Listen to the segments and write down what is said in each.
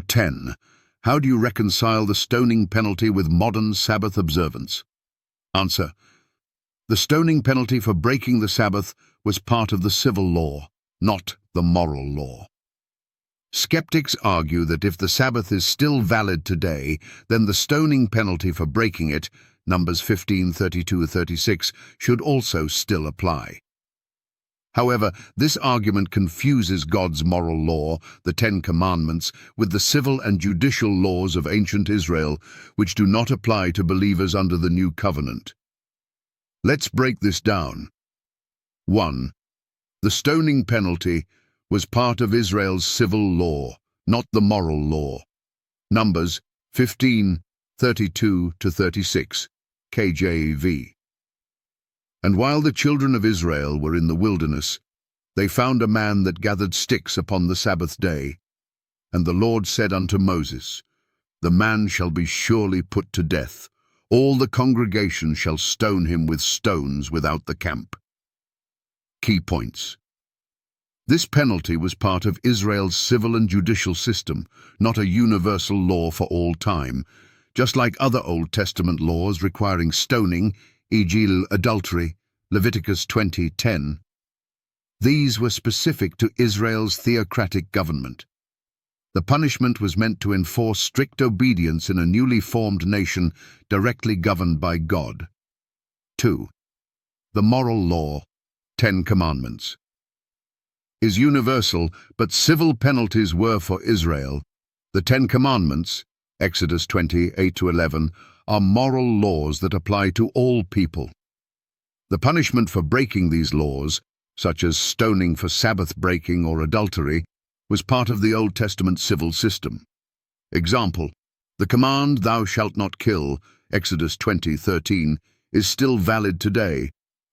10. How do you reconcile the stoning penalty with modern Sabbath observance? Answer. The stoning penalty for breaking the Sabbath was part of the civil law, not the moral law. Skeptics argue that if the Sabbath is still valid today, then the stoning penalty for breaking it, Numbers 15:32-36, should also still apply. However, this argument confuses God's moral law, the Ten Commandments, with the civil and judicial laws of ancient Israel, which do not apply to believers under the New Covenant. Let's break this down. 1. The stoning penalty was part of Israel's civil law, not the moral law. Numbers 15:32-36, KJV. And while the children of Israel were in the wilderness, they found a man that gathered sticks upon the Sabbath day. And the Lord said unto Moses, The man shall be surely put to death. All the congregation shall stone him with stones without the camp. Key points. This penalty was part of Israel's civil and judicial system, not a universal law for all time, just like other Old Testament laws requiring stoning, e.g. adultery, Leviticus 20:10. These were specific to Israel's theocratic government. The punishment was meant to enforce strict obedience in a newly formed nation directly governed by God. 2. The moral law, 10 Commandments, is universal, but civil penalties were for Israel. The 10 Commandments, Exodus 20:8-11, are moral laws that apply to all people. The punishment for breaking these laws, such as stoning for Sabbath breaking or adultery, was part of the Old Testament civil system. Example, the command, Thou shalt not kill, Exodus 20:13, is still valid today,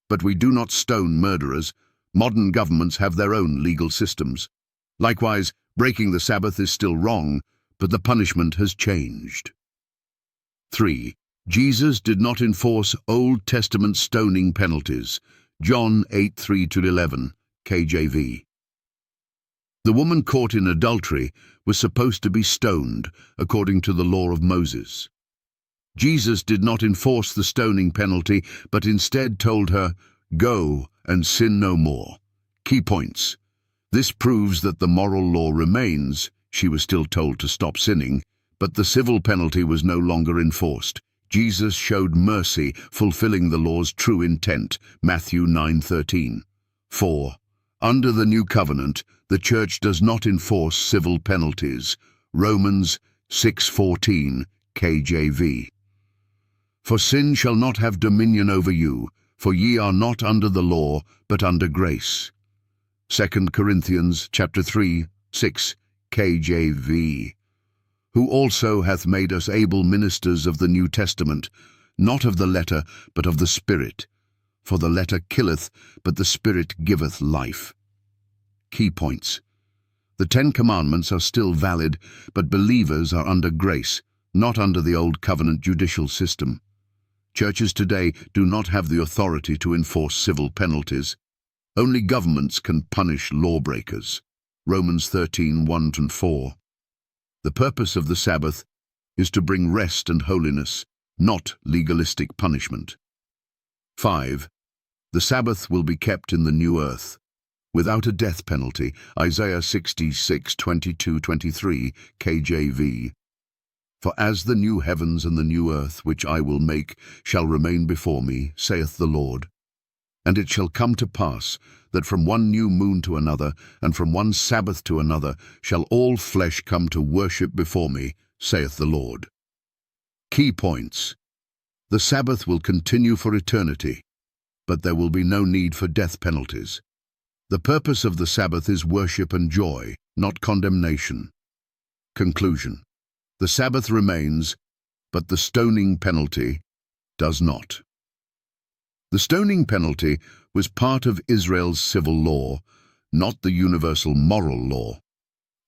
but we do not stone murderers. Modern governments have their own legal systems. Likewise, breaking the Sabbath is still wrong, but the punishment has changed. 3. Jesus did not enforce Old Testament stoning penalties. John 8:3-11, KJV. The woman caught in adultery was supposed to be stoned, according to the law of Moses. Jesus did not enforce the stoning penalty, but instead told her, Go and sin no more. Key points. This proves that the moral law remains. She was still told to stop sinning, but the civil penalty was no longer enforced. Jesus showed mercy, fulfilling the law's true intent, Matthew 9:13. 4. Under the New Covenant, the Church does not enforce civil penalties. Romans 6:14, KJV. For sin shall not have dominion over you, for ye are not under the law, but under grace. 2 Corinthians chapter 3:6, KJV. Who also hath made us able ministers of the New Testament, not of the letter, but of the Spirit. For the letter killeth, but the Spirit giveth life. Key points. The 10 Commandments are still valid, but believers are under grace, not under the Old Covenant judicial system. Churches today do not have the authority to enforce civil penalties. Only governments can punish lawbreakers. Romans 13:1-4. The purpose of the Sabbath is to bring rest and holiness, not legalistic punishment. 5. The Sabbath will be kept in the new earth, without a death penalty, Isaiah 66:22-23, KJV. For as the new heavens and the new earth which I will make shall remain before me, saith the Lord. And it shall come to pass that from one new moon to another, and from one Sabbath to another, shall all flesh come to worship before me, saith the Lord. Key points. The Sabbath will continue for eternity, but there will be no need for death penalties. The purpose of the Sabbath is worship and joy, not condemnation. Conclusion. The Sabbath remains, but the stoning penalty does not. The stoning penalty was part of Israel's civil law, not the universal moral law.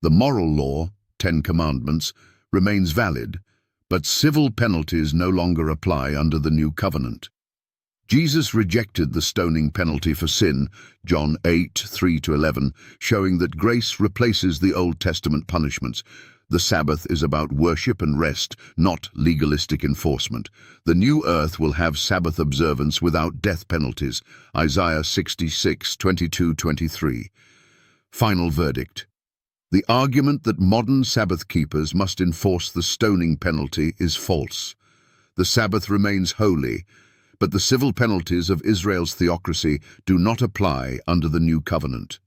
The moral law, 10 Commandments, remains valid, but civil penalties no longer apply under the New Covenant. Jesus rejected the stoning penalty for sin, John 8:3-11, showing that grace replaces the Old Testament punishments. The Sabbath is about worship and rest, not legalistic enforcement. The new earth will have Sabbath observance without death penalties. Isaiah 66:22-23. Final verdict. The argument that modern Sabbath keepers must enforce the stoning penalty is false. The Sabbath remains holy, but the civil penalties of Israel's theocracy do not apply under the new covenant.